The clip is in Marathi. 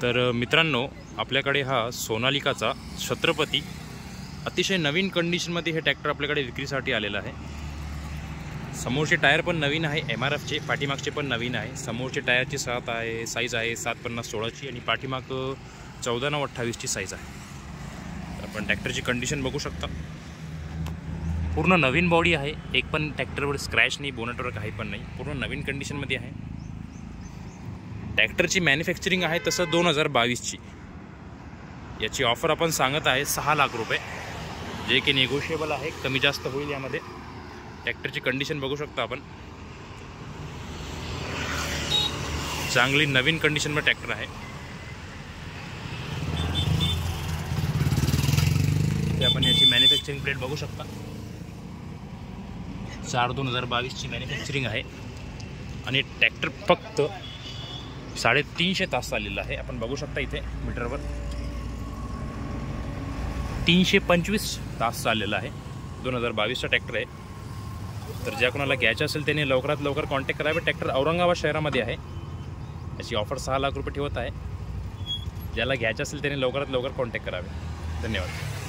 तर मित्रांनो, आपल्याकडे हा सोनालिकाचा छत्रपती अतिशय नवीन कंडिशनमध्ये हे ट्रॅक्टर आपल्याकडे विक्रीसाठी आलेला आहे। समोरचे टायर पण नवीन आहे, MRFचे, पाठीमागचे पण नवीन आहे। समोरचे टायरची साईज आहे 750/16ची आणि पाठीमाग 14/28ची साईज आहे। तर आपण ट्रॅक्टरची कंडिशन बघू शकता, पूर्ण नवीन बॉडी आहे, एक पण ट्रॅक्टरवर स्क्रॅच नाही, बोनटवर काही पण नाही, पूर्ण नवीन कंडिशनमध्ये आहे। ट्रॅक्टरची मॅन्युफॅक्चरिंग आहे तसं 2022ची। याची ऑफर आपण सांगत आहे 6 लाख रुपये, जे की निगोशिएबल आहे, कमी जास्त होईल यामध्ये। ट्रॅक्टरची कंडिशन बघू शकता आपण, चांगली नवीन कंडिशनमध्ये ट्रॅक्टर आहे। ते आपण याची मॅन्युफॅक्चरिंग प्लेट बघू शकता, 4/2022ची मॅन्युफॅक्चरिंग आहे आणि ट्रॅक्टर फक्त 350 तास चाललेला आहे। आपण बघू शकता इथे मीटरवर 325 तास चाललेला आहे। 2022चा ट्रॅक्टर आहे। तर ज्या कोणाला घ्यायचं असेल त्याने लवकरात लवकर कॉन्टॅक्ट करावे। ट्रॅक्टर औरंगाबाद शहरामध्ये आहे। याची ऑफर 6 लाख रुपये ठेवत आहे। ज्याला घ्यायचं असेल त्याने लवकरात लवकर कॉन्टॅक्ट करावे। धन्यवाद।